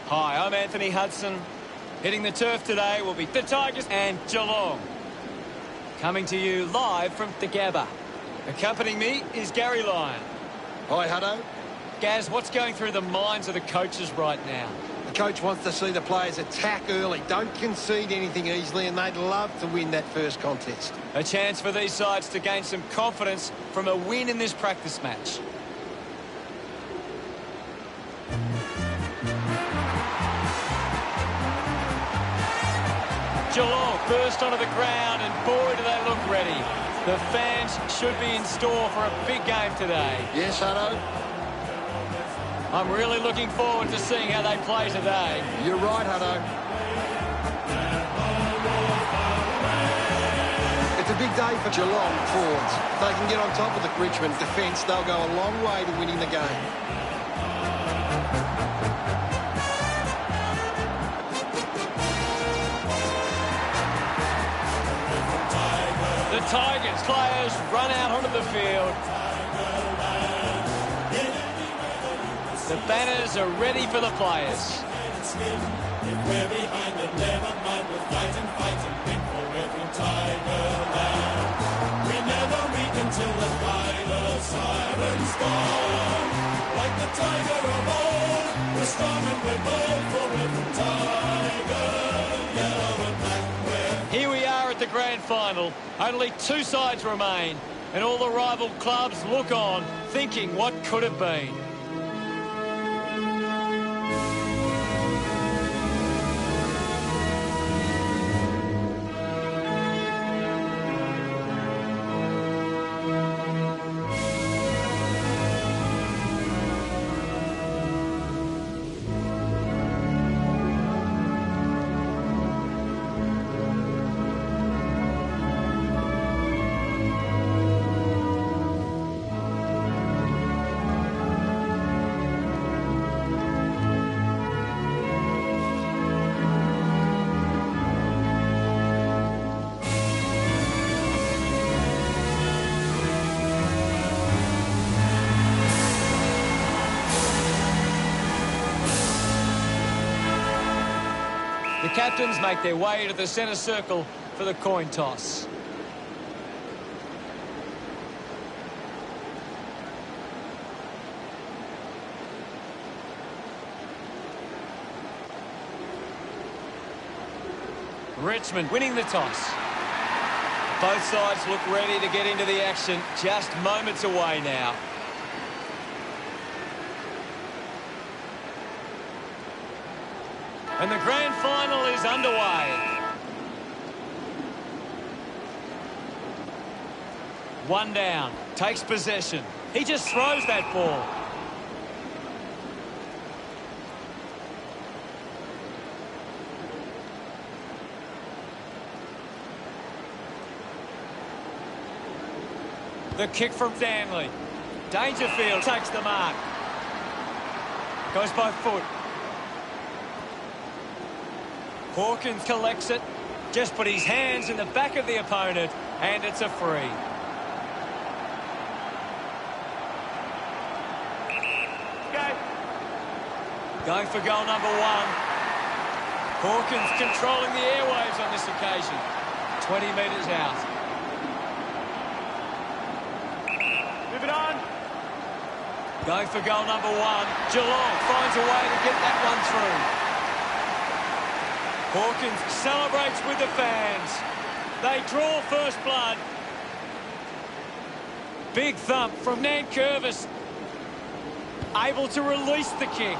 Hi, I'm Anthony Hudson. Hitting the turf today will be the Tigers and Geelong. Coming to you live from the Gabba. Accompanying me is Gary Lyon. Hi, Hutto. Gaz, what's going through the minds of the coaches right now? The coach wants to see the players attack early, don't concede anything easily, and they'd love to win that first contest. A chance for these sides to gain some confidence from a win in this practice match. Geelong burst onto the ground, and boy, do they look ready. The fans should be in store for a big game today. Yes, Hutto. I'm really looking forward to seeing how they play today. You're right, Hutto. It's a big day for Geelong forwards. If they can get on top of the Richmond defence, they'll go a long way to winning the game. The Tigers players run out onto the field. The banners are ready for the players. Here we are at the grand final. Only two sides remain, and all the rival clubs look on, thinking what could have been. The captains make their way to the centre circle for the coin toss. Richmond winning the toss. Both sides look ready to get into the action, just moments away now. And the grand final is underway. One down, takes possession. He just throws that ball. The kick from Stanley. Dangerfield takes the mark. Goes by foot. Hawkins collects it, just put his hands in the back of the opponent, and it's a free. Going for goal number one. Hawkins controlling the airwaves on this occasion. 20 metres out. Move it on. Going for goal number one. Geelong finds a way to get that one through. Hawkins celebrates with the fans. They draw first blood. Big thump from Nankervis. Able to release the kick.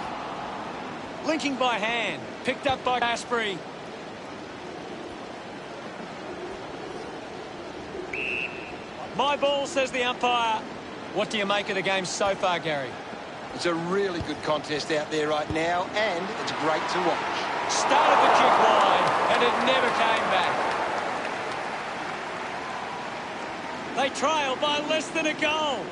Linking by hand. Picked up by Asprey. My ball, says the umpire. What do you make of the game so far, Gary? It's a really good contest out there right now, and it's great to watch. Started the kick wide, and it never came back. They trail by less than a goal.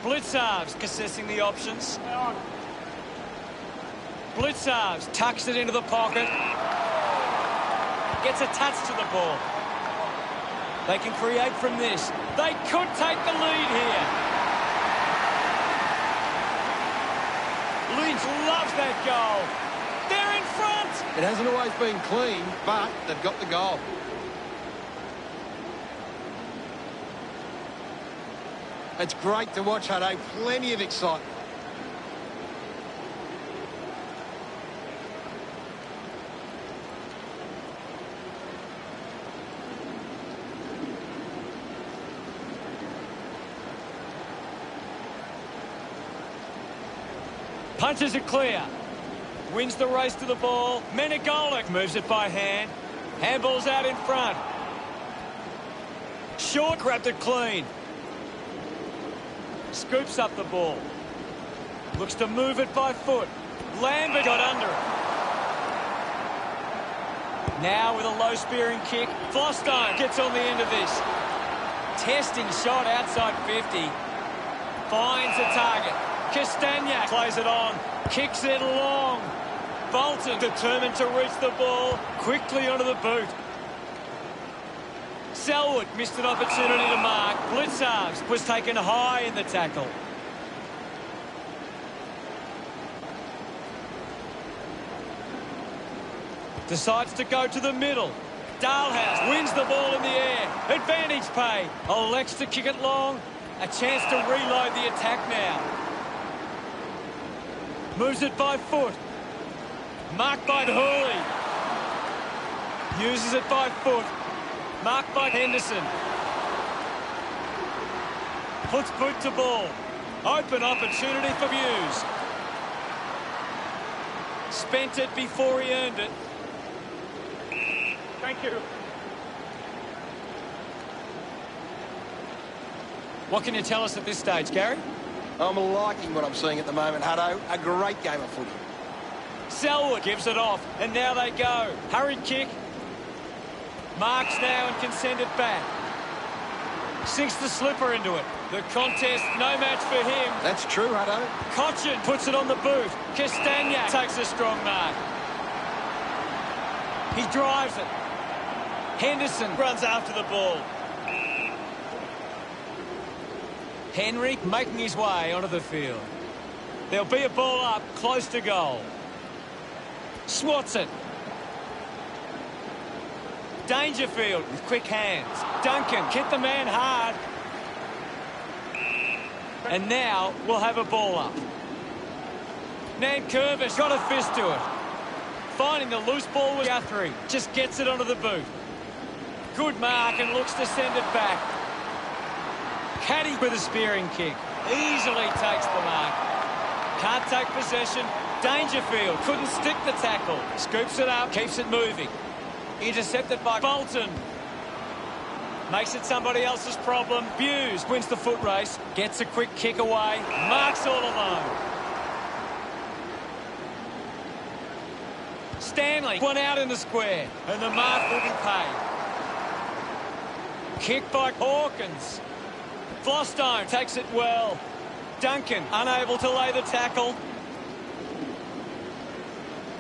Blitzarves assessing the options. Blitzarves tucks it into the pocket. Gets a touch to the ball. They can create from this. They could take the lead here. Defence loves that goal. They're in front. It hasn't always been clean, but they've got the goal. It's great to watch, Hutto. Plenty of excitement. Punches it clear. Wins the race to the ball. Menegolik moves it by hand. Handball's out in front. Short grabbed it clean. Scoops up the ball. Looks to move it by foot. Lambert got under it. Now with a low spearing kick. Flostone gets on the end of this. Testing shot outside 50. Finds the target. Castagna plays it on. Kicks it long. Bolton determined to reach the ball. Quickly onto the boot. Selwood missed an opportunity to mark. Blitzarves was taken high in the tackle. Decides to go to the middle. Dalhouse wins the ball in the air. Advantage play. Elects to kick it long. A chance to reload the attack now. Moves it by foot. Marked by Hurley. Uses it by foot. Marked by Henderson. Puts boot to ball. Open opportunity for Hughes. Spent it before he earned it. Thank you. What can you tell us at this stage, Gary? I'm liking what I'm seeing at the moment, Hutto. A great game of footy. Selwood gives it off, and now they go. Hurried kick. Marks now and can send it back. Sinks the slipper into it. The contest, no match for him. That's true, Hutto. Cochin puts it on the boot. Castagna takes a strong mark. He drives it. Henderson runs after the ball. Henry making his way onto the field. There'll be a ball up, close to goal. Swats it. Dangerfield with quick hands. Duncan hit the man hard. And now we'll have a ball up. Nankervis got a fist to it. Finding the loose ball with Guthrie. Just gets it onto the boot. Good mark and looks to send it back. Caddy with a spearing kick. Easily takes the mark. Can't take possession. Dangerfield couldn't stick the tackle. Scoops it up, keeps it moving. Intercepted by Bolton. Makes it somebody else's problem. Hughes wins the foot race. Gets a quick kick away. Marks all alone. Stanley, one out in the square. And the mark will be paid. Kick by Hawkins. Flostone takes it well. Duncan unable to lay the tackle.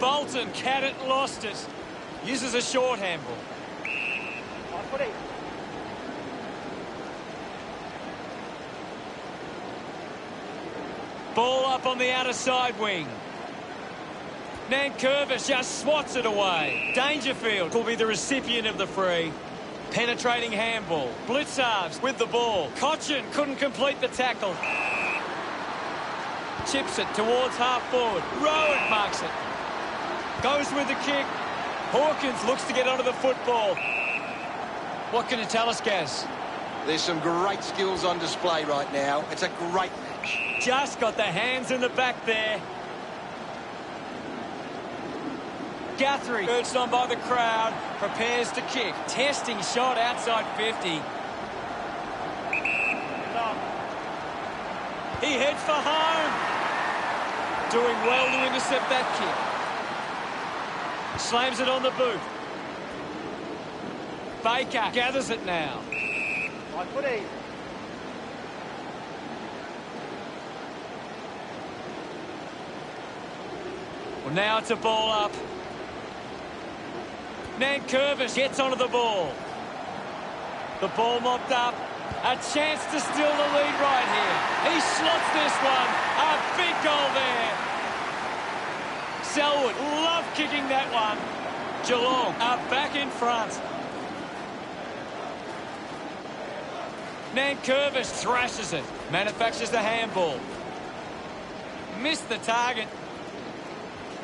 Bolton had it, lost it. Uses a short handball. Ball up on the outer side wing. Nankervis just swats it away. Dangerfield will be the recipient of the free. Penetrating handball. Blitzarves with the ball. Cochin couldn't complete the tackle. Chips it towards half forward. Rowan marks it. Goes with the kick. Hawkins looks to get onto the football. What can you tell us, Gaz? There's some great skills on display right now. It's a great match. Just got the hands in the back there. Guthrie, urged on by the crowd, prepares to kick. Testing shot outside 50. He heads for home. Doing well to intercept that kick. Slams it on the boot. Baker gathers it now. Well, now it's a ball up. Nankervis gets onto the ball. The ball mopped up. A chance to steal the lead right here. He slots this one. A big goal there. Selwood, love kicking that one. Geelong are back in front. Nankervis thrashes it. Manufactures the handball. Missed the target.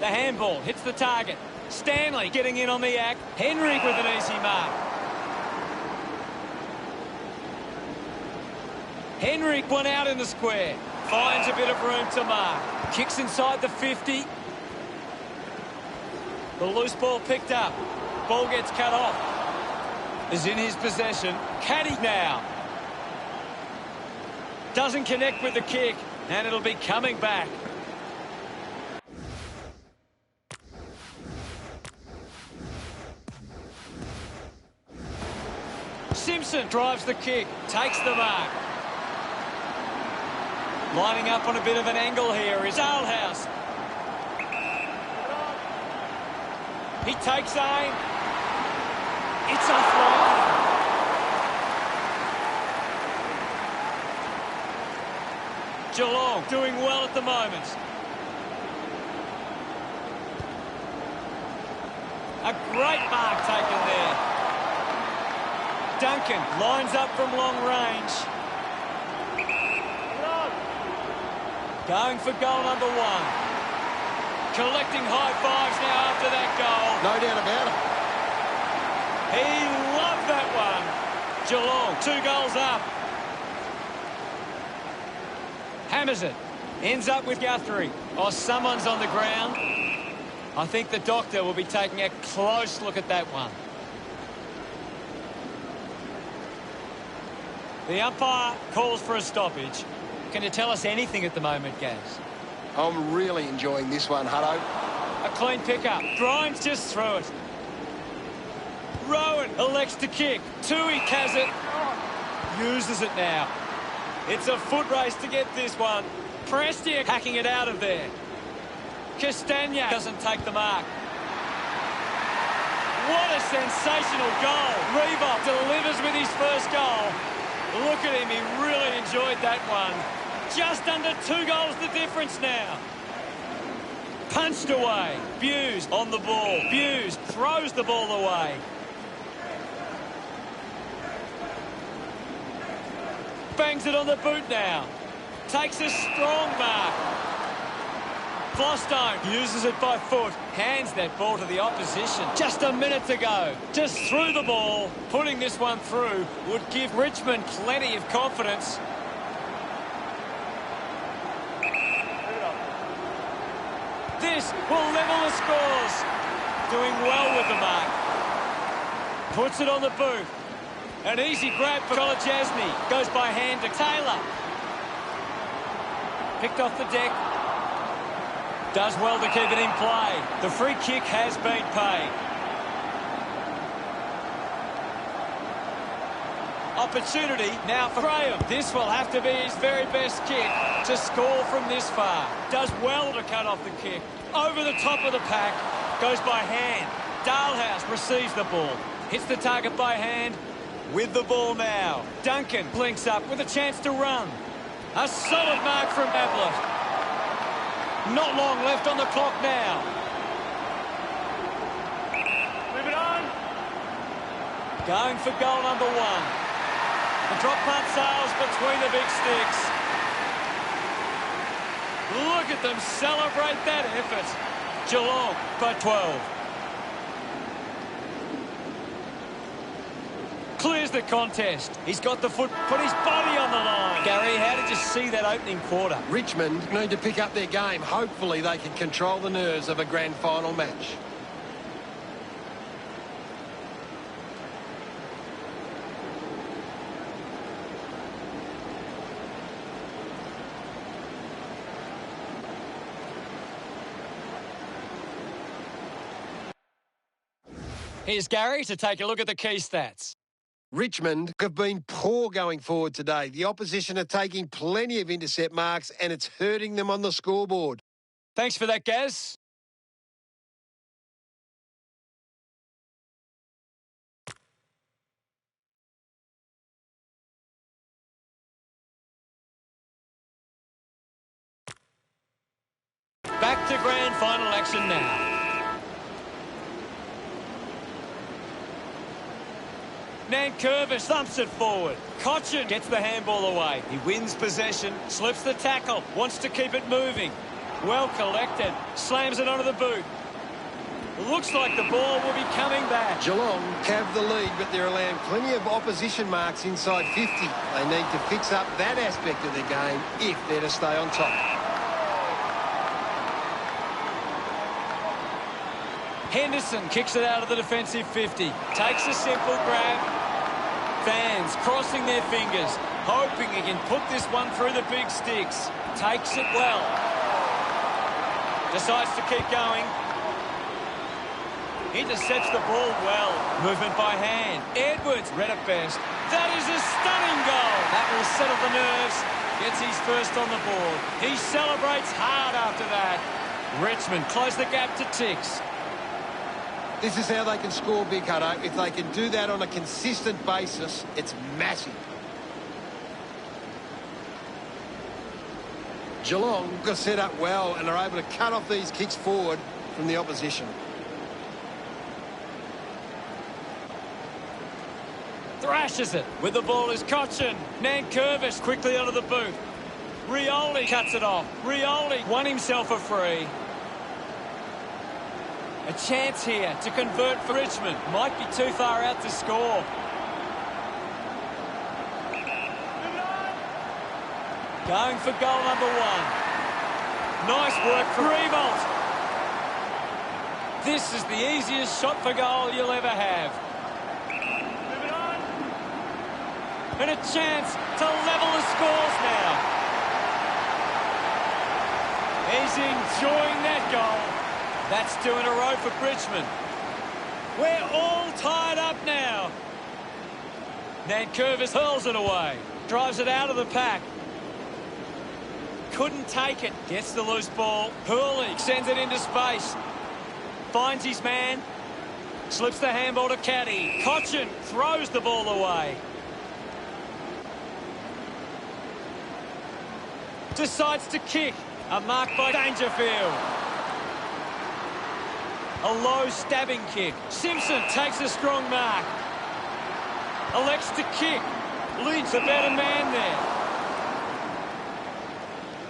The handball hits the target. Stanley getting in on the act. Henry with an easy mark. Henry went out in the square. Finds a bit of room to mark. Kicks inside the 50. The loose ball picked up. Ball gets cut off. Is in his possession. Caddy now. Doesn't connect with the kick. And it'll be coming back. Simpson drives the kick. Takes the mark. Lining up on a bit of an angle here is Alehouse. He takes aim. It's offline. Geelong doing well at the moment. A great mark taken there. Duncan lines up from long range. Going for goal number 1. Collecting high fives now after that goal. No doubt about it. He loved that one. Geelong, 2 goals up. Hammers it. Ends up with Guthrie. Oh, someone's on the ground. I think the doctor will be taking a close look at that one. The umpire calls for a stoppage. Can you tell us anything at the moment, Gaz? I'm really enjoying this one, Hutto. A clean pickup. Grinds just through it. Rowan elects to kick. Tui has it. Uses it now. It's a foot race to get this one. Prestia hacking it out of there. Castagna doesn't take the mark. What a sensational goal. Reebok delivers with his first goal. Look at him, he really enjoyed that one. Just under 2 goals the difference now. Punched away. Buse on the ball. Buse throws the ball away. Bangs it on the boot now. Takes a strong mark. Flostone uses it by foot. Hands that ball to the opposition. Just a minute to go. Just threw the ball. Putting this one through would give Richmond plenty of confidence. This will level the scores. Doing well with the mark. Puts it on the boot. An easy grab for Kolajasny. Goes by hand to Taylor. Picked off the deck. Does well to keep it in play. The free kick has been paid. Opportunity now for Graham. This will have to be his very best kick to score from this far. Does well to cut off the kick. Over the top of the pack. Goes by hand. Dalhouse receives the ball. Hits the target by hand. With the ball now. Duncan blinks up with a chance to run. A solid mark from Ablett. Not long left on the clock now. Move it on. Going for goal number 1. The drop punt sails between the big sticks. Look at them celebrate that effort. Geelong by 12. Clears the contest. He's got the foot, put his body on the line. Gary, how did you see that opening quarter? Richmond need to pick up their game. Hopefully they can control the nerves of a grand final match. Here's Gary to take a look at the key stats. Richmond have been poor going forward today. The opposition are taking plenty of intercept marks and it's hurting them on the scoreboard. Thanks for that, Gaz. Back to grand final action now. Nankervis thumps it forward. Cochin gets the handball away. He wins possession, slips the tackle, wants to keep it moving. Well collected, slams it onto the boot. Looks like the ball will be coming back. Geelong have the lead, but they're allowing plenty of opposition marks inside 50. They need to fix up that aspect of their game if they're to stay on top. Henderson kicks it out of the defensive 50. Takes a simple grab. Fans crossing their fingers, hoping he can put this one through the big sticks. Takes it well. Decides to keep going. Intercepts the ball well. Movement by hand. Edwards read it best. That is a stunning goal. That will settle the nerves. Gets his first on the board. He celebrates hard after that. Richmond close the gap to 6. This is how they can score big, Hutto. If they can do that on a consistent basis, it's massive. Geelong got set up well and are able to cut off these kicks forward from the opposition. Thrashes it. With the ball is Cochin. Nankervis quickly onto the boot. Rioli cuts it off. Rioli won himself a free. A chance here to convert for Richmond. Might be too far out to score. Going for goal number 1. Nice work for Revolt. This is the easiest shot for goal you'll ever have. And a chance to level the scores now. He's enjoying that goal. That's 2 in a row for Richmond. We're all tied up now. Nankervis hurls it away. Drives it out of the pack. Couldn't take it. Gets the loose ball. Hurley sends it into space. Finds his man. Slips the handball to Caddy. Cochin throws the ball away. Decides to kick. A mark by Dangerfield. A low stabbing kick. Simpson takes a strong mark. Elects to kick. Leads a better man there.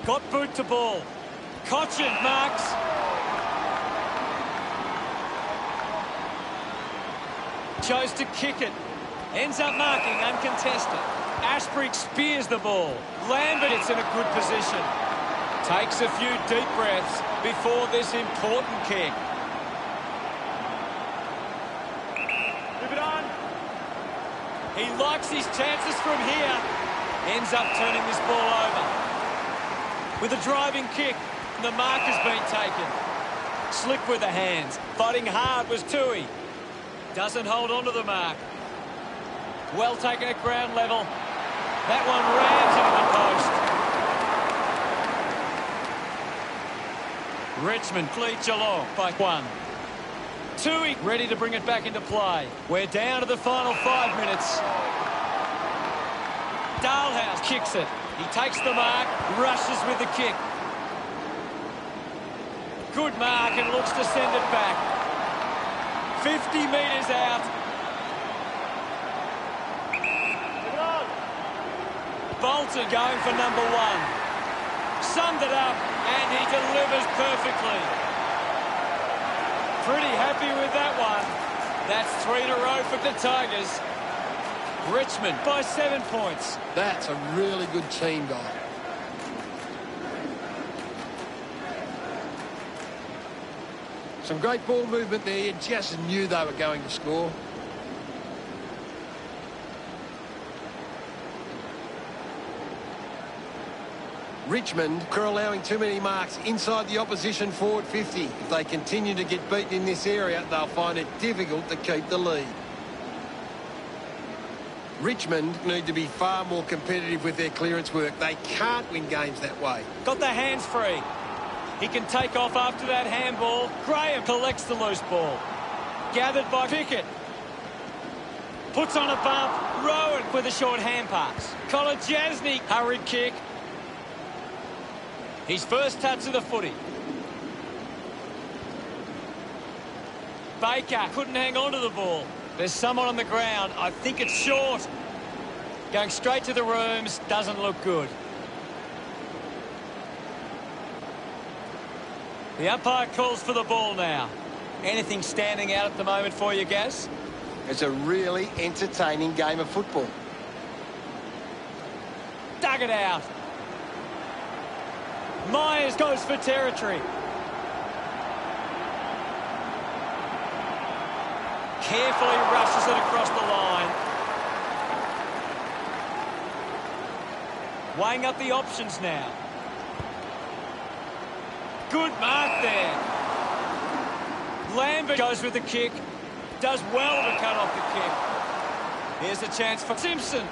Got boot to ball. Cochin marks. Chose to kick it. Ends up marking uncontested. Ashbury spears the ball. Lambert gets in a good position. Takes a few deep breaths before this important kick. He likes his chances from here. Ends up turning this ball over. With a driving kick, the mark has been taken. Slick with the hands. Fighting hard was Tui. Doesn't hold on to the mark. Well taken at ground level. That one rams into the post. Richmond lead Geelong by 1. Tui ready to bring it back into play. We're down to the final 5 minutes. Dalhouse kicks it. He takes the mark, rushes with the kick. Good mark and looks to send it back. 50 metres out. Bolton going for number 1. Summed it up and he delivers perfectly. Pretty happy with that one. That's 3 in a row for the Tigers. Richmond by 7 points. That's a really good team goal. Some great ball movement there. You just knew they were going to score. Richmond are allowing too many marks inside the opposition forward 50. If they continue to get beaten in this area, they'll find it difficult to keep the lead. Richmond need to be far more competitive with their clearance work. They can't win games that way. Got the hands free. He can take off after that handball. Graham collects the loose ball. Gathered by Pickett. Puts on a bump. Rowan with a short hand pass. Kolodjasny, hurried kick. His first touch of the footy. Baker couldn't hang on to the ball. There's someone on the ground. I think it's short. Going straight to the rooms. Doesn't look good. The umpire calls for the ball now. Anything standing out at the moment for you, Gaz? It's a really entertaining game of football. Dug it out. Myers goes for territory. Carefully rushes it across the line. Weighing up the options now. Good mark there. Lambert goes with the kick. Does well to cut off the kick. Here's a chance for Simpson.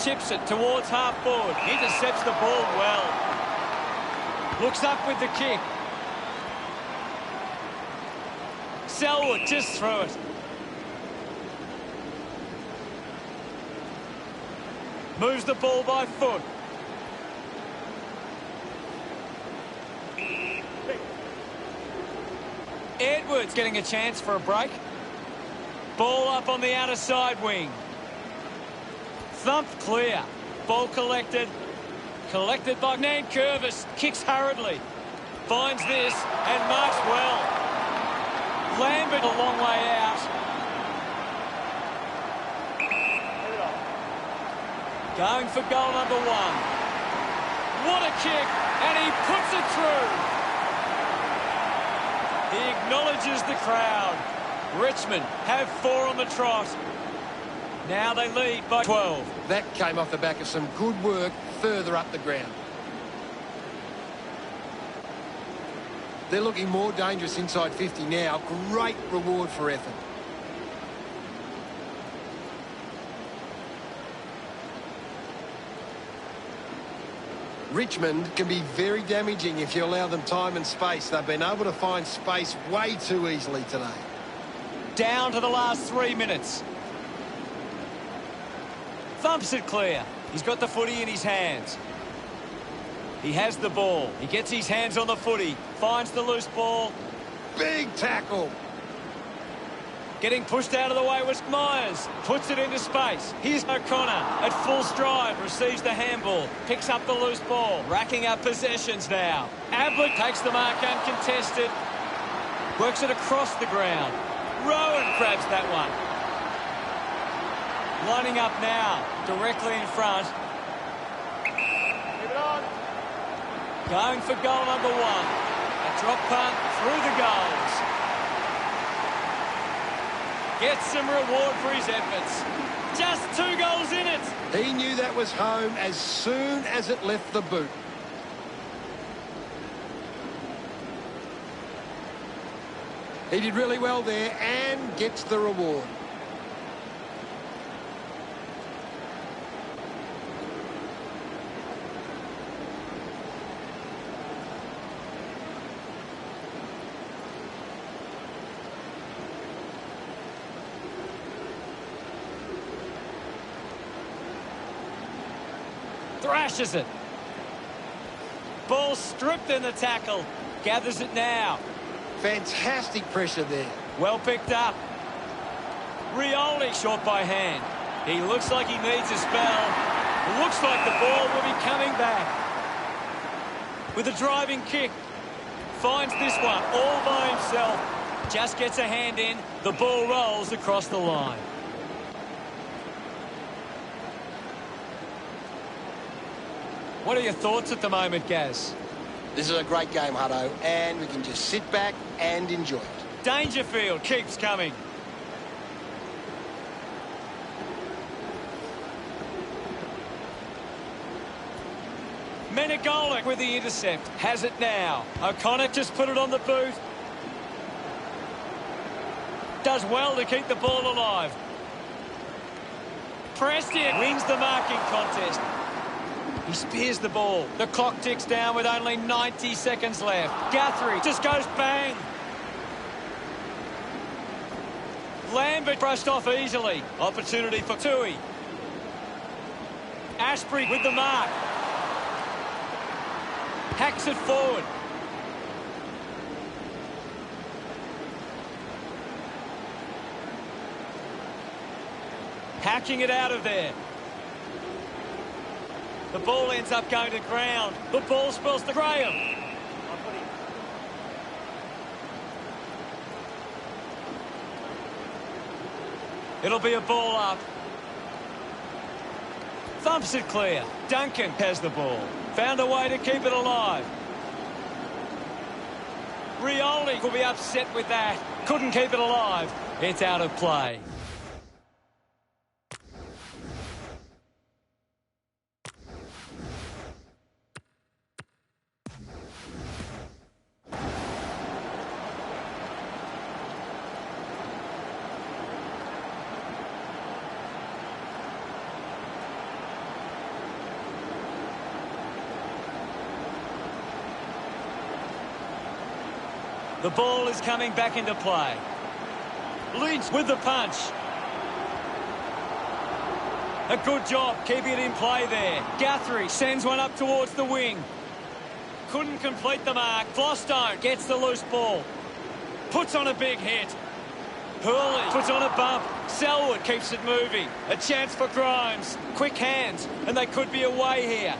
Chips it towards half forward. Intercepts the ball well. Looks up with the kick. Selwood just threw it. Moves the ball by foot. Edwards getting a chance for a break. Ball up on the outer side wing. Thumped clear. Ball collected. Collected by Nankervis. Kicks hurriedly. Finds this and marks well. Lambert a long way out. Going for goal number 1. What a kick, and he puts it through. He acknowledges the crowd. Richmond have 4 on the trot. Now they lead by 12. That came off the back of some good work further up the ground. They're looking more dangerous inside 50 now. Great reward for effort. Richmond can be very damaging if you allow them time and space. They've been able to find space way too easily today. Down to the last 3 minutes. Thumps it clear. He's got the footy in his hands. He has the ball. He gets his hands on the footy. Finds the loose ball. Big tackle. Getting pushed out of the way was Myers. Puts it into space. Here's O'Connor at full stride. Receives the handball. Picks up the loose ball. Racking up possessions now. Ablett takes the mark uncontested. Works it across the ground. Rowan grabs that one. Lining up now. Directly in front. Keep it on. Going for goal number 1. A drop punt through the goals. Gets some reward for his efforts. Just 2 goals in it. He knew that was home as soon as it left the boot. He did really well there and gets the reward. Thrashes it. Ball stripped in the tackle. Gathers it now. Fantastic pressure there. Well picked up. Rioli short by hand. He looks like he needs a spell. Looks like the ball will be coming back. With a driving kick. Finds this one all by himself. Just gets a hand in. The ball rolls across the line. What are your thoughts at the moment, Gaz? This is a great game, Hutto, and we can just sit back and enjoy it. Dangerfield keeps coming. Menegolik with the intercept. Has it now. O'Connor just put it on the boot. Does well to keep the ball alive. Preston wins the marking contest. He spears the ball. The clock ticks down with only 90 seconds left. Guthrie just goes bang. Lambert brushed off easily. Opportunity for Tui. Ashbury with the mark. Hacks it forward. hacking it out of there. The ball ends up going to ground. The ball spills to Graham. It'll be a ball up. Thumps it clear. Duncan has the ball. Found a way to keep it alive. Rioli will be upset with that. Couldn't keep it alive. It's out of play. The ball is coming back into play. Lynch with the punch. A good job keeping it in play there. Guthrie sends one up towards the wing. Couldn't complete the mark. Flostone gets the loose ball. Puts on a big hit. Hurley puts on a bump. Selwood keeps it moving. A chance for Grimes. Quick hands, and they could be away here.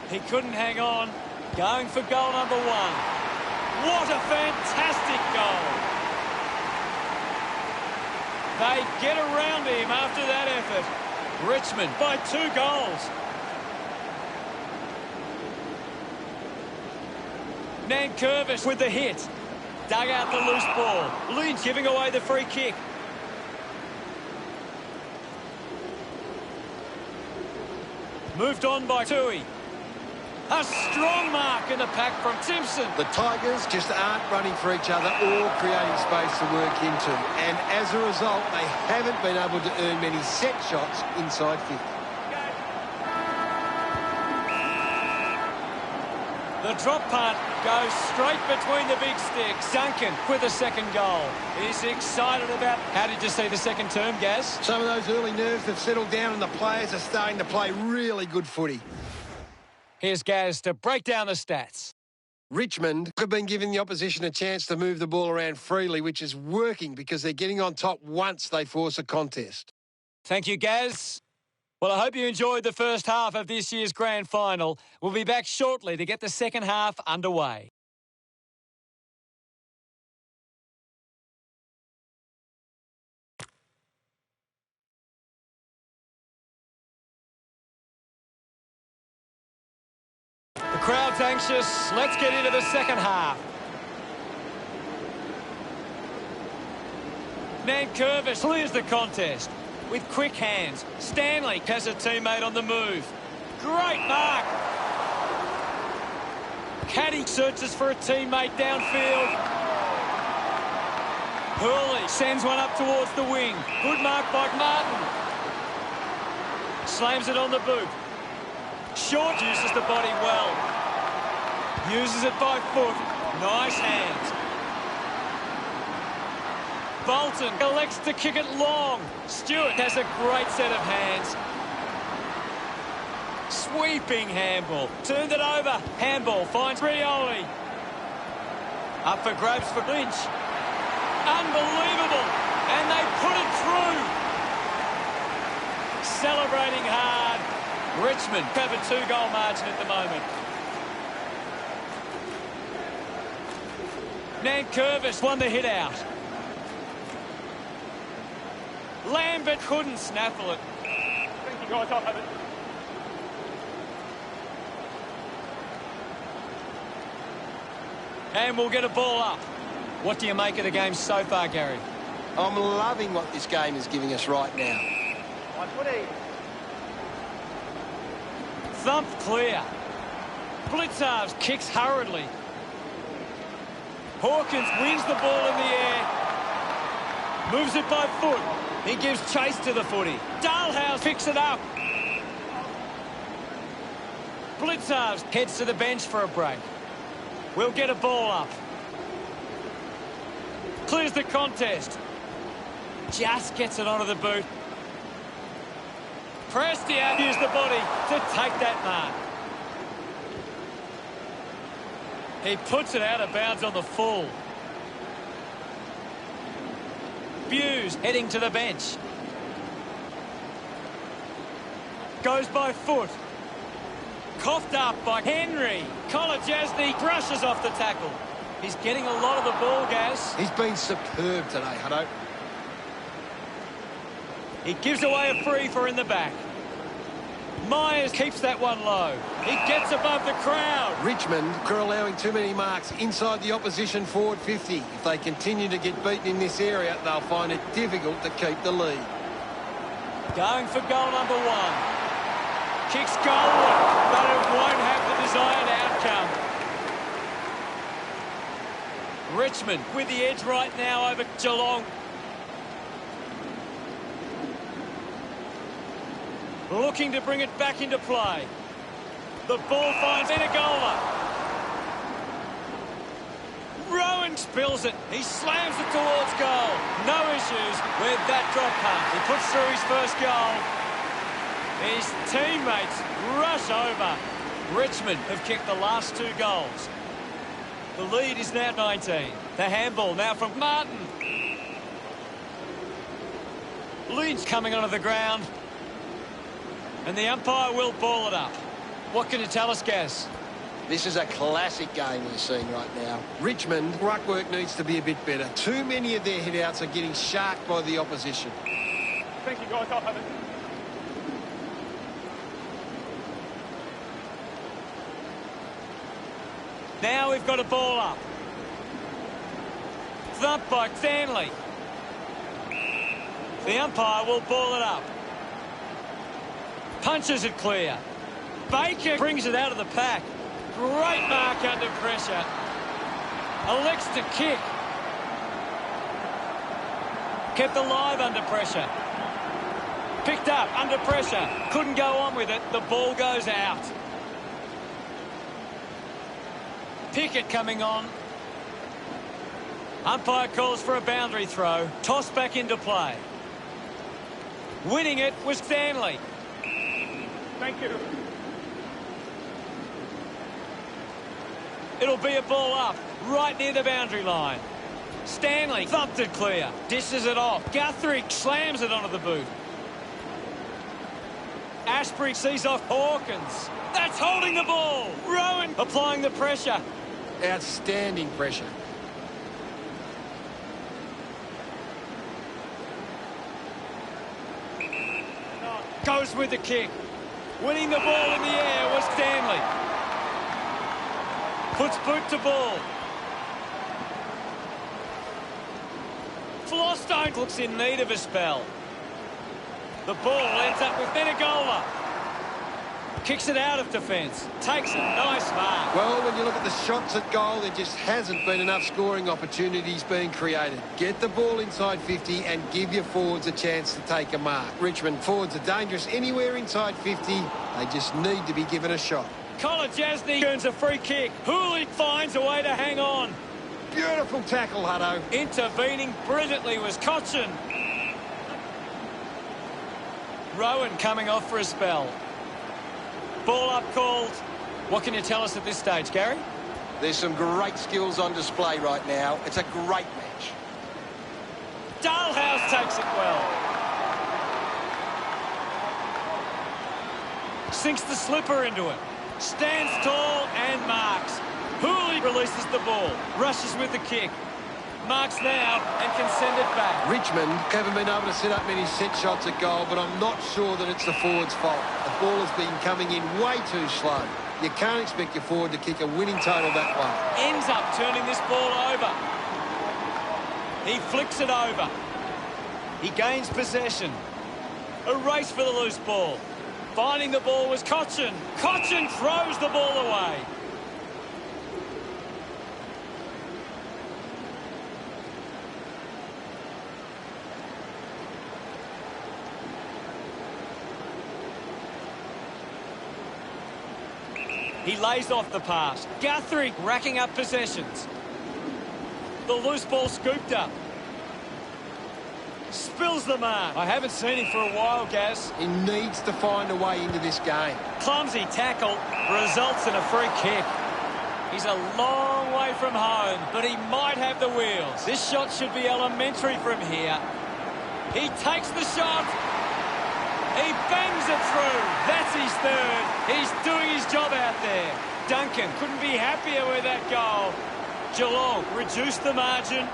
He couldn't hang on. Going for goal number 1. What a fantastic goal. They get around him after that effort. Richmond by 2 goals. Nankervis with the hit. Dug out the loose ball. Lynch giving away the free kick. Moved on by Tui. A strong mark in the pack from Simpson. The Tigers just aren't running for each other or creating space to work into. And as a result, they haven't been able to earn many set shots inside 50. The drop punt goes straight between the big sticks. Duncan with a second goal. He's excited about... How did you see the second term, Gaz? Some of those early nerves have settled down and the players are starting to play really good footy. Here's Gaz to break down the stats. Richmond have been giving the opposition a chance to move the ball around freely, which is working because they're getting on top once they force a contest. Thank you, Gaz. Well, I hope you enjoyed the first half of this year's grand final. We'll be back shortly to get the second half underway. The crowd's anxious. Let's get into the second half. Nankervis clears the contest with quick hands. Stanley has a teammate on the move. Great mark. Caddy searches for a teammate downfield. Hurley sends one up towards the wing. Good mark by Martin. Slams it on the boot. Short uses the body well. Uses it by foot. Nice hands. Bolton elects to kick it long. Stewart has a great set of hands. Sweeping handball. Turned it over. Handball finds Rioli. Up for grabs for Lynch. Unbelievable. And they put it through. Celebrating hard. Richmond have a 2-goal margin at the moment. Nankervis won the hit out. Lambert couldn't snaffle it. And we'll get a ball up. What do you make of the game so far, Gary? I'm loving what this game is giving us right now. Thump clear. Blitzarves kicks hurriedly. Hawkins wins the ball in the air. Moves it by foot. He gives chase to the footy. Dalhouse picks it up. Blitzarves heads to the bench for a break. We'll get a ball up. Clears the contest. Just gets it onto the boot. Prestia used the body to take that mark. He puts it out of bounds on the full. Buse heading to the bench. Goes by foot. Coughed up by Henry. Kolajasny brushes off the tackle. He's getting a lot of the ball, Gaz. He's been superb today, Hutto. He gives away a free for in the back. Myers keeps that one low. He gets above the crowd. Richmond are allowing too many marks inside the opposition forward 50. If they continue to get beaten in this area, they'll find it difficult to keep the lead. Going for goal number one. Kicks goalward, but it won't have the desired outcome. Richmond with the edge right now over Geelong. Looking to bring it back into play. The ball finds Benagola. Rowan spills it. He slams it towards goal. No issues with that drop punt. He puts through his first goal. His teammates rush over. Richmond have kicked the last 2 goals. The lead is now 19. The handball now from Martin. Lynch coming onto the ground. And the umpire will ball it up. What can you tell us, Gaz? This is a classic game we're seeing right now. Richmond, ruck work needs to be a bit better. Too many of their hit-outs are getting sharked by the opposition. Thank you, guys. I'll have it. Now we've got a ball up. Thumped by Stanley. The umpire will ball it up. Punches it clear. Baker brings it out of the pack. Great mark under pressure. Elects to kick. Kept alive under pressure. Picked up under pressure. Couldn't go on with it. The ball goes out. Pickett coming on. Umpire calls for a boundary throw. Toss back into play. Winning it was Stanley. Thank you. It'll be a ball up, right near the boundary line. Stanley thumped it clear. Dishes it off. Guthrie slams it onto the boot. Ashbury sees off Hawkins. That's holding the ball. Rowan applying the pressure. Outstanding pressure. Goes with the kick. Winning the ball in the air was Stanley. Puts boot to ball. Flostone looks in need of a spell. The ball ends up with Benagola. Kicks it out of defence. Takes it. Nice mark. Well, when you look at the shots at goal, there just hasn't been enough scoring opportunities being created. Get the ball inside 50 and give your forwards a chance to take a mark. Richmond forwards are dangerous anywhere inside 50. They just need to be given a shot. Kolajasny earns a free kick. Hooley finds a way to hang on. Beautiful tackle, Hutto. Intervening brilliantly was Cochin. Rowan coming off for a spell. Ball up called. What can you tell us at this stage, Gary? There's some great skills on display right now. It's a great match. Dalhouse takes it well. Sinks the slipper into it. Stands tall and marks. Hooley releases the ball. Rushes with the kick. Marks now and can send it back. Richmond haven't been able to set up many set shots at goal, but I'm not sure that it's the forward's fault. The ball has been coming in way too slow. You can't expect your forward to kick a winning total that way. Ends up turning this ball over. He flicks it over. He gains possession. A race for the loose ball. Finding the ball was Cochin. Cochin throws the ball away. He lays off the pass. Guthrie racking up possessions. The loose ball scooped up. Spills the mark. I haven't seen him for a while, Gaz. He needs to find a way into this game. Clumsy tackle results in a free kick. He's a long way from home, but he might have the wheels. This shot should be elementary from here. He takes the shot. He bangs it through. That's his third. He's doing his job out there. Duncan couldn't be happier with that goal. Geelong reduced the margin.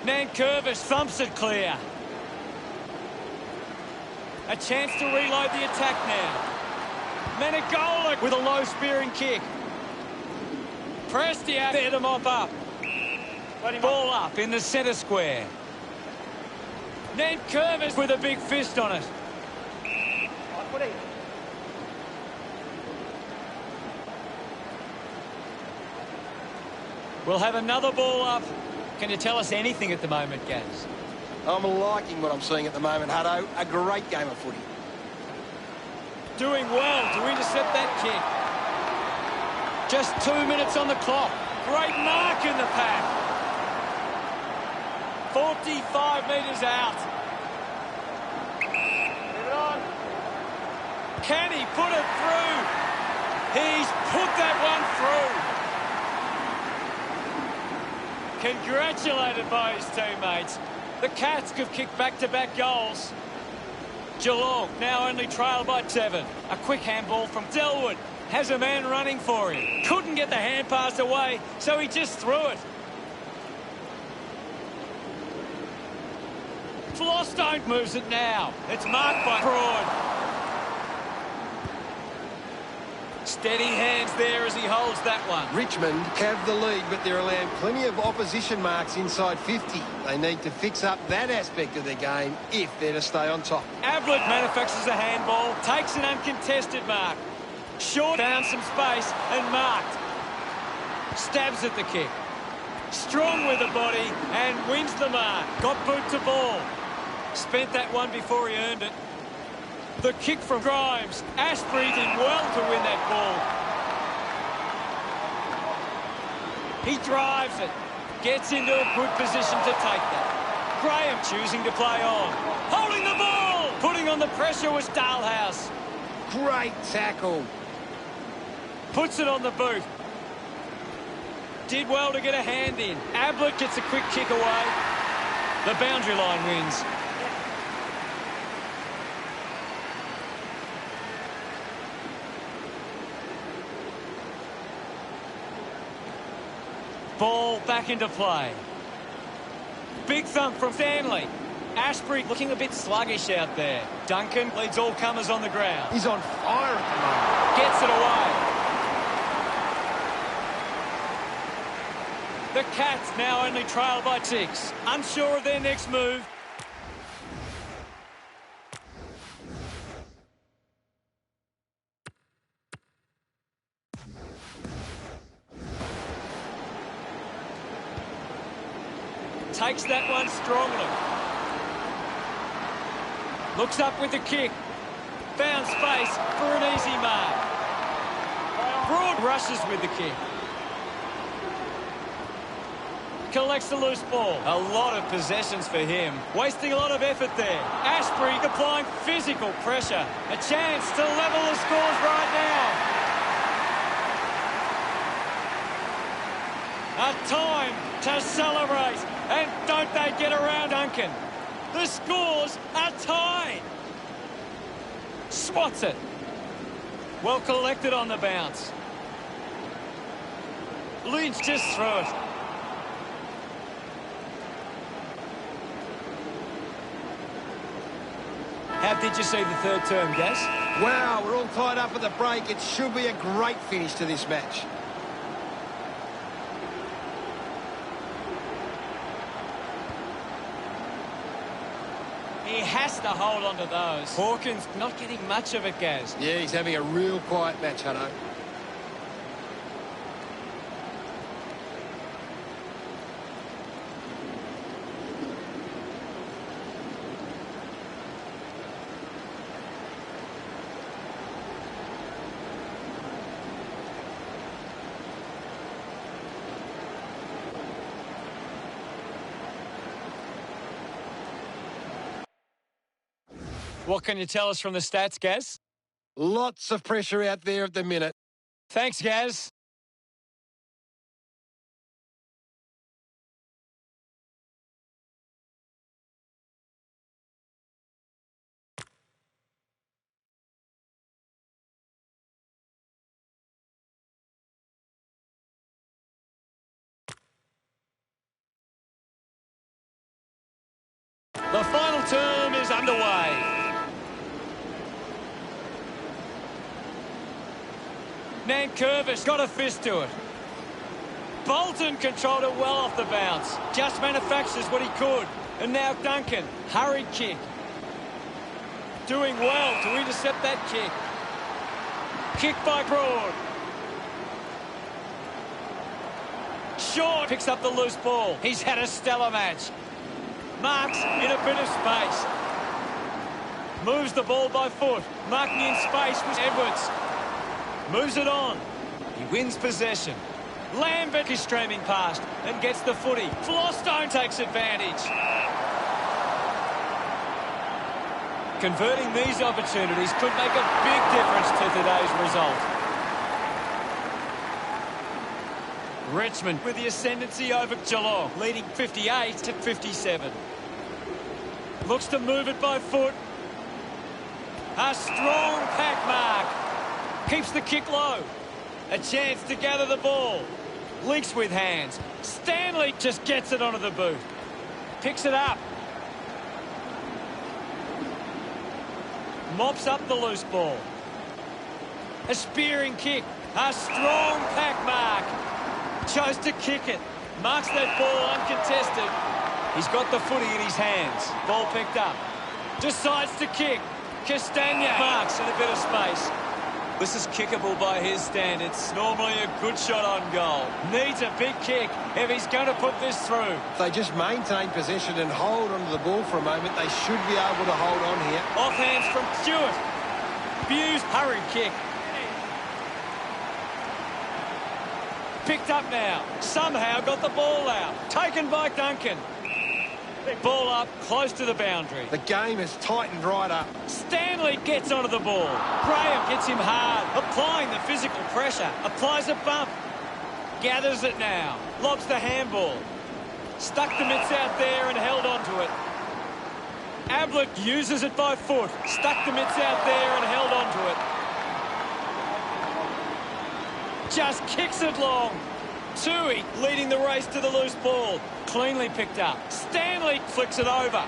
Nankervis thumps it clear. A chance to reload the attack now. Menegola with a low spearing kick. Presti out there to mop up. Ball up in the centre square. Nankervis with a big fist on it. We'll have another ball up. Can you tell us anything at the moment, Gaz? I'm liking what I'm seeing at the moment, Hutto. A great game of footy. Doing well to intercept that kick. Just 2 minutes on the clock. Great mark in the pack. 45 metres out. Leave it on. Can he put it through? He's put that one through. Congratulated by his teammates. The Cats have kicked back-to-back goals. Geelong now only trail by 7. A quick handball from Delwood. Has a man running for him. Couldn't get the hand pass away, so he just threw it. Flostone moves it now. It's marked by Broad. Steady hands there as he holds that one. Richmond have the lead, but they're allowing plenty of opposition marks inside 50. They need to fix up that aspect of their game if they're to stay on top. Ablett manufactures a handball, takes an uncontested mark. Short found some space and marked. Stabs at the kick. Strong with the body and wins the mark. Got boot to ball. Spent that one before he earned it. The kick from Grimes. Asprey did well to win that ball. He drives it. Gets into a good position to take that. Graham choosing to play on. Holding the ball. Putting on the pressure was Dalhouse. Great tackle. Puts it on the boot. Did well to get a hand in. Ablett gets a quick kick away. The boundary line wins. Ball back into play. Big thump from Stanley. Asprey looking a bit sluggish out there. Duncan leads all comers on the ground. He's on fire at the moment. Gets it away. The Cats now only trail by 6. Unsure of their next move. Takes that one strongly. Looks up with the kick. Found space for an easy mark. Broad rushes with the kick. Collects the loose ball. A lot of possessions for him. Wasting a lot of effort there. Asprey applying physical pressure. A chance to level the scores right now. A time to celebrate. And don't they get around Duncan? The scores are tied. Swats it. Well collected on the bounce. Lynch just threw it. How did you see the third term, Gaz? Wow, we're all tied up at the break. It should be a great finish to this match. He has to hold on to those. Hawkins not getting much of it, Gaz. Yeah, he's having a real quiet match, Hutto. What can you tell us from the stats, Gaz? Lots of pressure out there at the minute. Thanks, Gaz. The final term is underway. Nankervis got a fist to it. Bolton controlled it well off the bounce. Just manufactures what he could. And now Duncan, hurried kick. Doing well to intercept that kick. Kick by Broad. Short picks up the loose ball. He's had a stellar match. Marks in a bit of space. Moves the ball by foot. Marking in space was Edwards. Moves it on. He wins possession. Lambert is streaming past and gets the footy. Flostone takes advantage. Converting these opportunities could make a big difference to today's result. Richmond with the ascendancy over Geelong, leading 58-57. Looks to move it by foot. A strong pack mark. Keeps the kick low. A chance to gather the ball. Links with hands. Stanley just gets it onto the boot. Picks it up. Mops up the loose ball. A spearing kick. A strong pack mark. Chose to kick it. Marks that ball uncontested. He's got the footy in his hands. Ball picked up. Decides to kick. Castagna marks in a bit of space. This is kickable by his standards. Normally a good shot on goal. Needs a big kick if he's going to put this through. If they just maintain possession and hold onto the ball for a moment, they should be able to hold on here. Off hands from Stewart. Buse, hurried kick. Picked up now. Somehow got the ball out. Taken by Duncan. Ball up, close to the boundary. The game has tightened right up. Stanley gets onto the ball. Graham gets him hard, applying the physical pressure. Applies a bump. Gathers it now. Lobs the handball. Stuck the mitts out there and held onto it. Ablett uses it by foot. Stuck the mitts out there and held onto it. Just kicks it long. Tui leading the race to the loose ball. Cleanly picked up. Stanley flicks it over.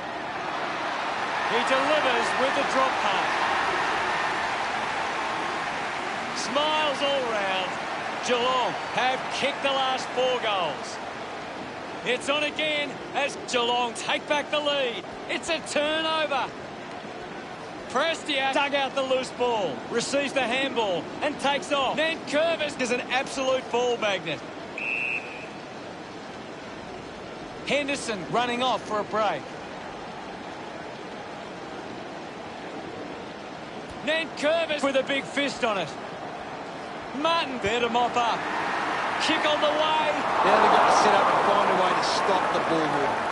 He delivers with the drop punt. Smiles all round. Geelong have kicked the last 4 goals. It's on again as Geelong take back the lead. It's a turnover. Prestia dug out the loose ball, receives the handball and takes off. Nankervis is an absolute ball magnet. Henderson running off for a break. Nankervis with a big fist on it. Martin there to mop up. Kick on the way. Now they've got to set up and find a way to stop the ball movement.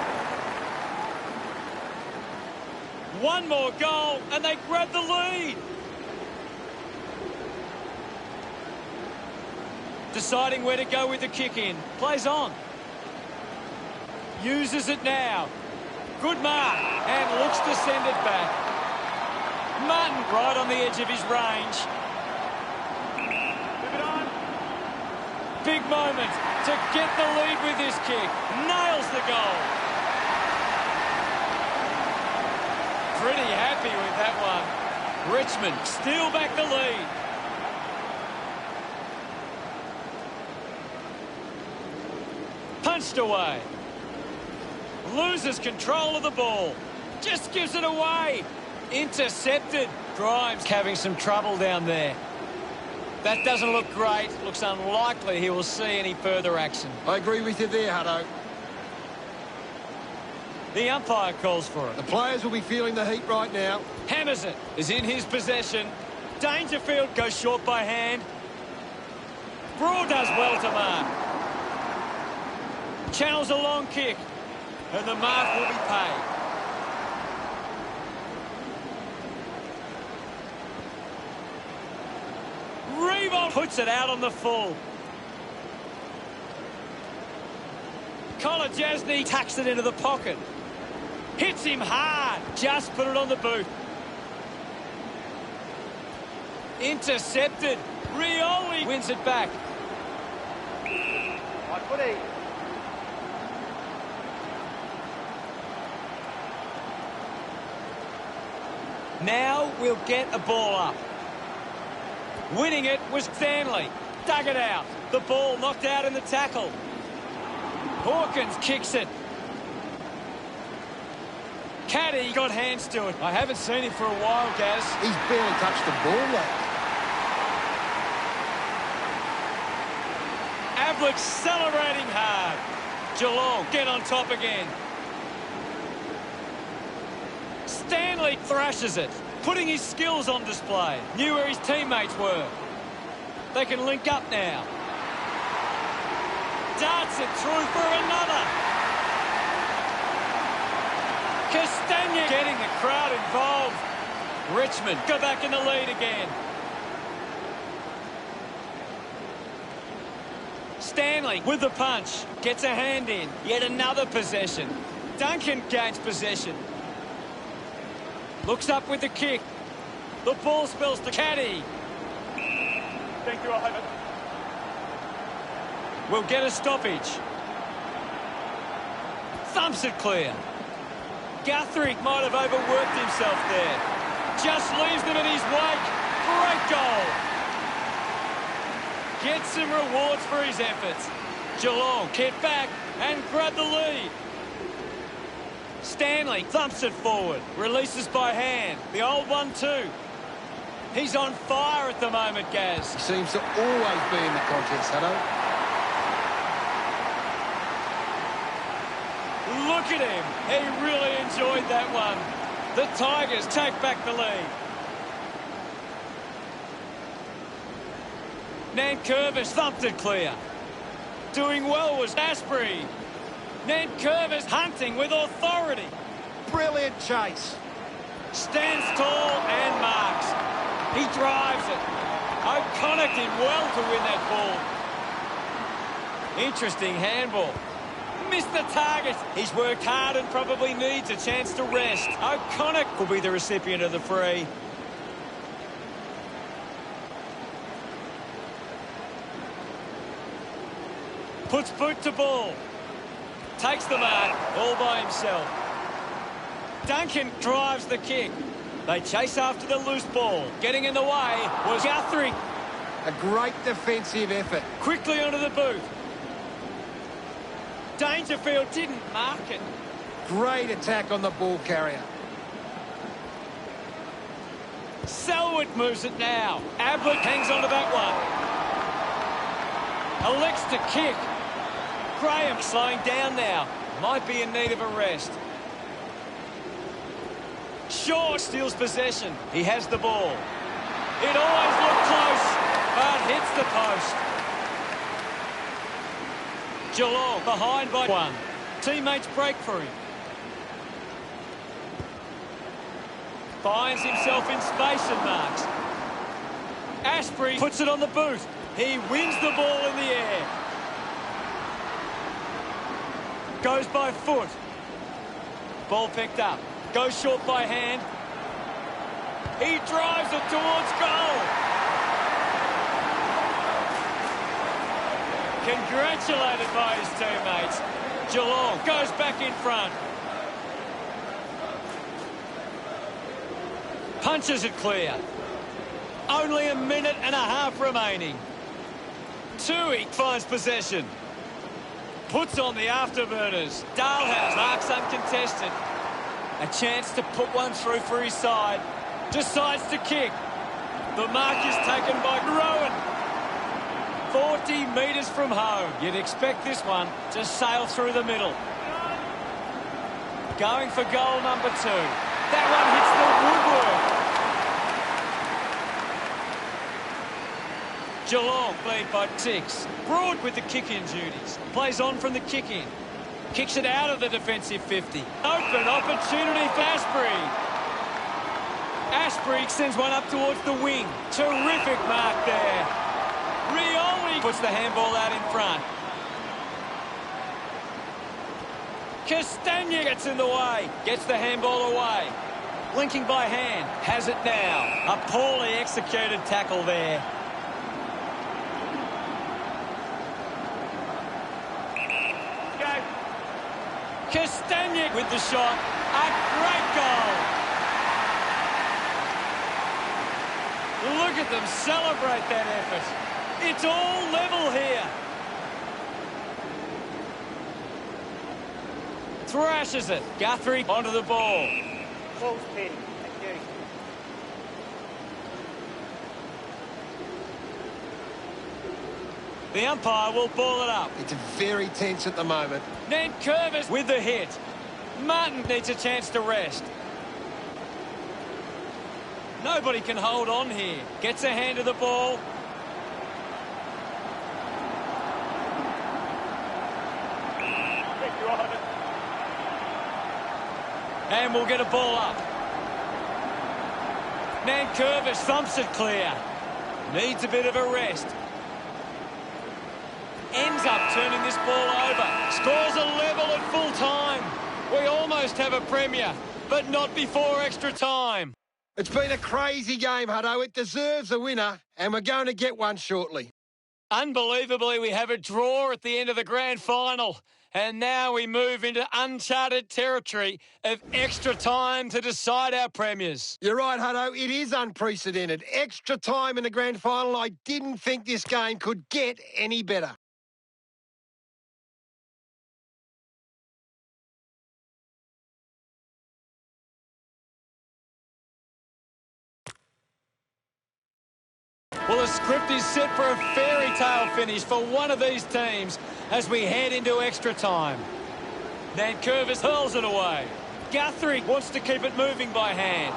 One more goal and they grab the lead. Deciding where to go with the kick in. Plays on. Uses it now. Good mark. And looks to send it back. Martin right on the edge of his range. Move it on. Big moment to get the lead with this kick. Nails the goal. Pretty happy with that one. Richmond steal back the lead. Punched away. Loses control of the ball. Just gives it away. Intercepted. Grimes having some trouble down there. That doesn't look great. Looks unlikely he will see any further action. I agree with you there, Hutto. The umpire calls for it. The players will be feeling the heat right now. Hammers it. Is in his possession. Dangerfield goes short by hand. Broad does well to mark. Channels a long kick. And the mark will be paid. Reebok puts it out on the full. Kolajasny tucks it into the pocket. Hits him hard. Just put it on the boot. Intercepted. Rioli wins it back. High footy. Now we'll get a ball up. Winning it was Stanley. Dug it out. The ball knocked out in the tackle. Hawkins kicks it. Caddy got hands to it. I haven't seen him for a while, Gaz. He's barely touched the ball, lad. Avlic celebrating hard. Geelong get on top again. Stanley thrashes it, putting his skills on display. Knew where his teammates were. They can link up now. Darts it through for another. Castagna getting the crowd involved. Richmond go back in the lead again. Stanley with the punch. Gets a hand in. Yet another possession. Duncan gains possession. Looks up with the kick. The ball spills to Caddy. Thank you, I'll have it. We'll get a stoppage. Thumps it clear. Guthrie might have overworked himself there. Just leaves them in his wake. Great goal. Gets some rewards for his efforts. Geelong get back and grab the lead. Stanley thumps it forward. Releases by hand. The old 1-2. He's on fire at the moment, Gaz. He seems to always be in the contest, Hutto. Look at him. He really enjoyed that one. The Tigers take back the lead. Nankervis thumped it clear. Doing well was Asprey. Nankervis hunting with authority. Brilliant chase. Stands tall and marks. He drives it. O'Connor did well to win that ball. Interesting handball. Missed the target. He's worked hard and probably needs a chance to rest. O'Connor will be the recipient of the free. Puts boot to ball. Takes the mark all by himself. Duncan drives the kick. They chase after the loose ball. Getting in the way was Guthrie. A great defensive effort. Quickly onto the boot. Dangerfield didn't mark it. Great attack on the ball carrier. Selwood moves it now. Ablett hangs on to that one. Elects to kick. Graham slowing down now. Might be in need of a rest. Shaw steals possession. He has the ball. It always looked close, but hits the post. Geelong behind by one. Teammates break for him. Finds himself in space and marks. Asprey puts it on the boot. He wins the ball in the air. Goes by foot. Ball picked up. Goes short by hand. He drives it towards goal. Congratulated by his teammates. Geelong goes back in front. Punches it clear. Only a minute and a half remaining. Tui finds possession. Puts on the afterburners. Dalhouse marks uncontested. A chance to put one through for his side. Decides to kick. The mark is taken by Rowan. 40 metres from home. You'd expect this one to sail through the middle. Going for goal number 2. That one hits the woodwork. Geelong lead by 6. Broad with the kick-in duties. Plays on from the kick-in. Kicks it out of the defensive 50. Open opportunity for Asprey. Asprey sends one up towards the wing. Terrific mark there. Rioli puts the handball out in front. Castagna gets in the way. Gets the handball away. Linking by hand. Has it now. A poorly executed tackle there. Castagna with the shot. A great goal. Look at them celebrate that effort. It's all level here. Thrashes it. Guthrie onto the ball. Ball's pinned. Thank you. The umpire will ball it up. It's very tense at the moment. Nankervis with the hit. Martin needs a chance to rest. Nobody can hold on here. Gets a hand of the ball. Thank you, Ivan. And we'll get a ball up. Nankervis thumps it clear. Needs a bit of a rest. Ends up turning this ball over. Scores a level at full time. We almost have a premier, but not before extra time. It's been a crazy game, Hutto. It deserves a winner, and we're going to get one shortly. Unbelievably, we have a draw at the end of the grand final. And now we move into uncharted territory of extra time to decide our premiers. You're right, Hutto. It is unprecedented. Extra time in the grand final. I didn't think this game could get any better. Well, the script is set for a fairy tale finish for one of these teams as we head into extra time. Nankervis hurls it away. Guthrie wants to keep it moving by hand.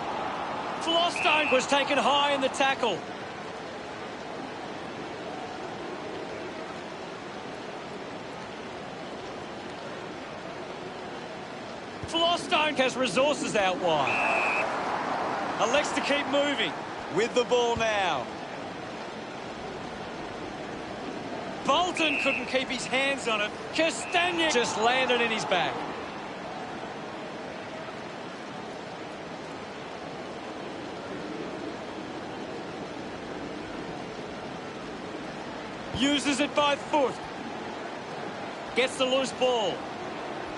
Flostone was taken high in the tackle. Flostone has resources out wide. Elects to keep moving with the ball now. Bolton couldn't keep his hands on it. Castagna just landed in his back. Uses it by foot. Gets the loose ball.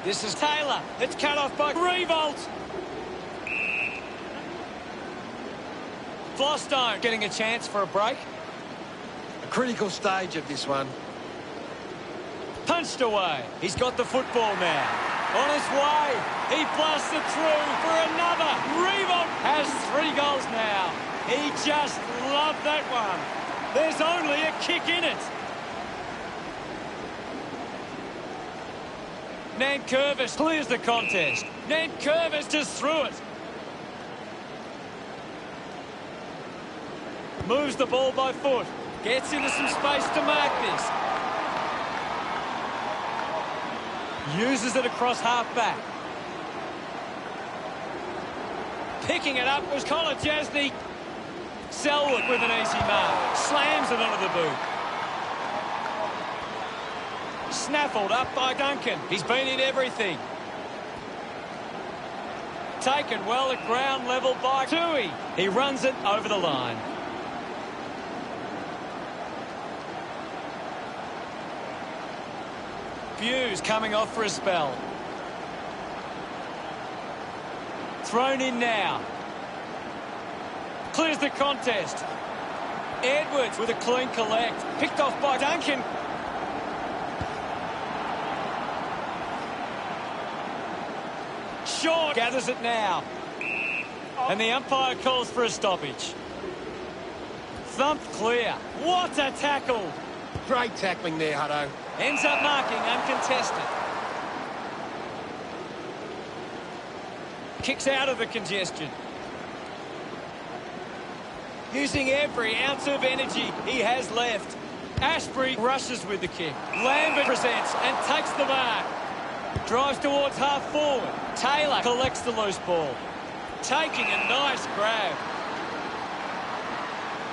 This is Taylor. It's cut off by Revolt. Flostone getting a chance for a break. A critical stage of this one. Punched away. He's got the football now. On his way. He blasts it through for another. Revolt has 3 goals now. He just loved that one. There's only a kick in it. Nankervis clears the contest. Nankervis just threw it. Moves the ball by foot. Gets into some space to mark this. Uses it across half-back. Picking it up was Colin Jasny. Selwood with an easy mark. Slams it onto the boot. Snaffled up by Duncan. He's been in everything. Taken well at ground level by Tui. He runs it over the line. Hughes coming off for a spell. Thrown in now. Clears the contest. Edwards with a clean collect. Picked off by Duncan. Shaw gathers it now. And the umpire calls for a stoppage. Thumped clear. What a tackle. Great tackling there, Hutto. Ends up marking uncontested. Kicks out of the congestion. Using every ounce of energy he has left. Ashbury rushes with the kick. Lambert presents and takes the mark. Drives towards half forward. Taylor collects the loose ball. Taking a nice grab.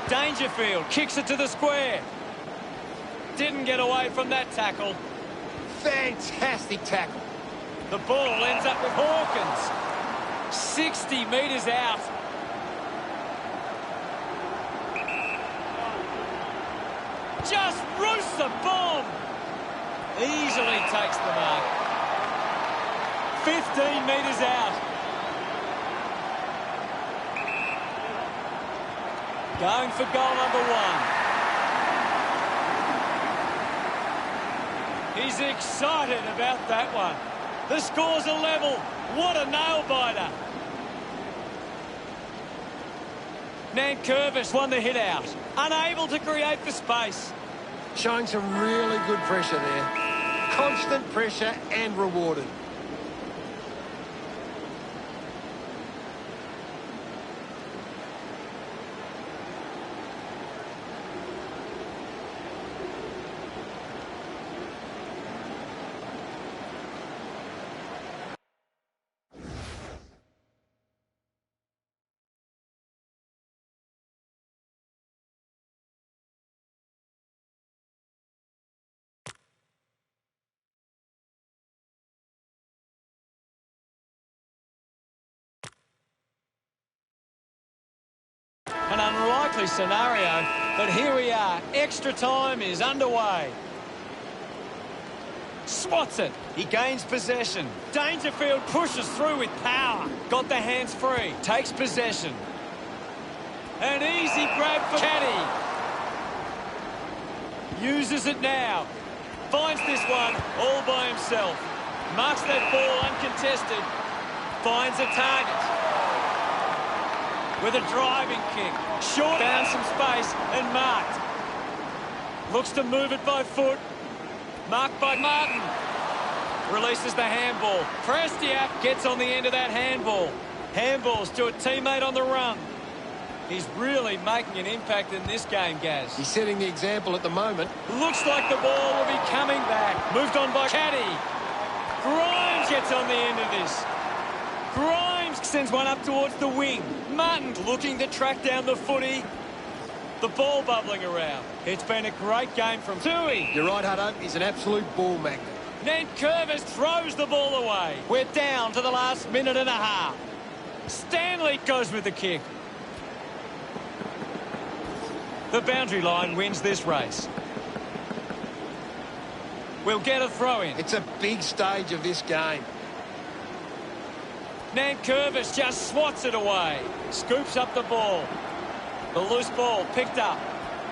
Dangerfield kicks it to the square. Didn't get away from that tackle. Fantastic tackle. The ball ends up with Hawkins. 60 metres out. Just roosts the bomb. Easily takes the mark. 15 metres out. Going for goal number 1. He's excited about that one. The score's a level. What a nail-biter. Nankervis won the hit out. Unable to create the space. Showing some really good pressure there. Constant pressure and rewarded. An unlikely scenario, but here we are. Extra time is underway. Swats it. He gains possession. Dangerfield pushes through with power. Got the hands free. Takes possession. An easy grab for Caddy. Uses it now. Finds this one all by himself. Marks that ball uncontested. Finds a target. With a driving kick. Short, found some space and marked. Looks to move it by foot. Marked by Martin. Releases the handball. Prestiak gets on the end of that handball. Handballs to a teammate on the run. He's really making an impact in this game, Gaz. He's setting the example at the moment. Looks like the ball will be coming back. Moved on by Caddy. Grimes gets on the end of this. Grimes sends one up towards the wing. Martin looking to track down the footy. The ball bubbling around. It's been a great game from Tui. You're right, Hutto. He's an absolute ball magnet. Nankervis throws the ball away. We're down to the last minute and a half. Stanley goes with the kick. The boundary line wins this race. We'll get a throw in. It's a big stage of this game. Nankervis just swats it away. Scoops up the ball. The loose ball picked up.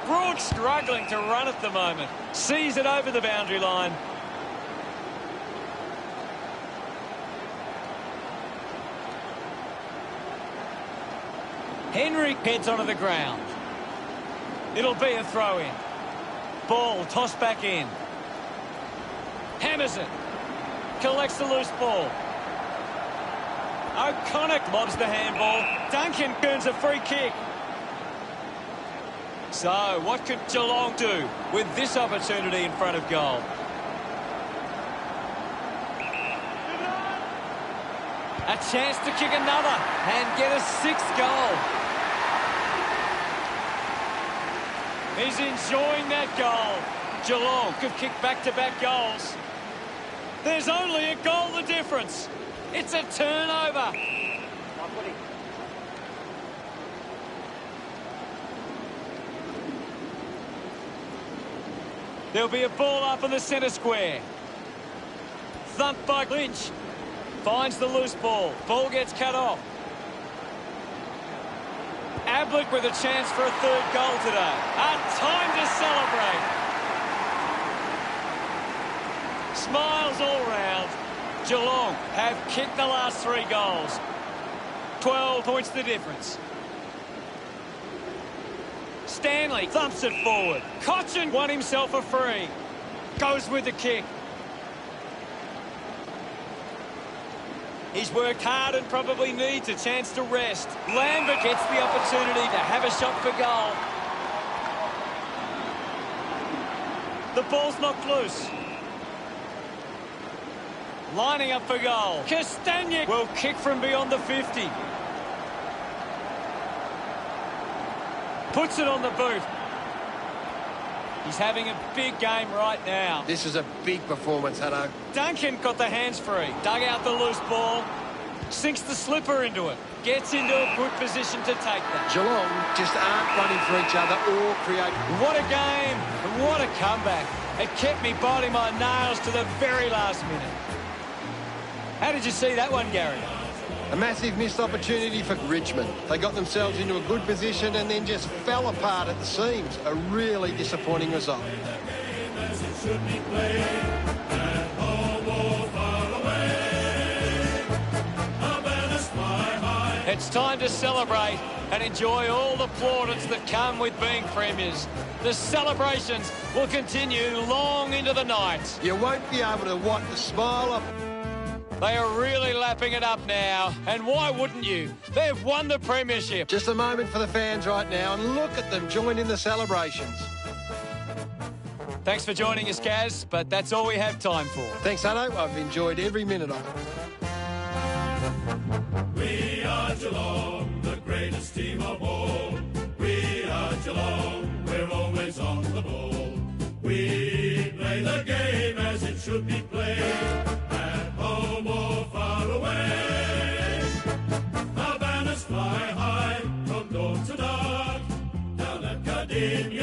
Broad struggling to run at the moment. Sees it over the boundary line. Henry heads onto the ground. It'll be a throw-in. Ball tossed back in. Hammers it. Collects the loose ball. O'Connor lobs the handball. Duncan earns a free kick. So, what could Geelong do with this opportunity in front of goal? A chance to kick another and get a 6th goal. He's enjoying that goal. Geelong could kick back-to-back goals. There's only a goal the difference. It's a turnover. There'll be a ball up in the centre square. Thumped by Lynch. Finds the loose ball. Ball gets cut off. Ablett with a chance for a 3rd goal today. A time to celebrate. Smiles all round. Geelong have kicked the last 3 goals. 12 points the difference. Stanley thumps it forward. Cochin won himself a free. Goes with the kick. He's worked hard and probably needs a chance to rest. Lambert gets the opportunity to have a shot for goal. The ball's knocked loose. Lining up for goal. Castagna will kick from beyond the 50. Puts it on the boot. He's having a big game right now. This is a big performance, Hutto. Duncan got the hands free. Dug out the loose ball. Sinks the slipper into it. Gets into a good position to take that. Geelong just aren't running for each other or creating. What a game and what a comeback. It kept me biting my nails to the very last minute. How did you see that one, Gary? A massive missed opportunity for Richmond. They got themselves into a good position and then just fell apart at the seams. A really disappointing result. It's time to celebrate and enjoy all the plaudits that come with being premiers. The celebrations will continue long into the night. You won't be able to wipe the smile off. They are really lapping it up now, and why wouldn't you? They've won the premiership. Just a moment for the fans right now, and look at them join in the celebrations. Thanks for joining us, Gaz, but that's all we have time for. Thanks, Hutto. I've enjoyed every minute of it. We are Geelong, the greatest team of all. We are Geelong, we're always on the ball. We play the game as it should be played, at home or far away. Our banners fly high from dawn to dark, down at Gardenia.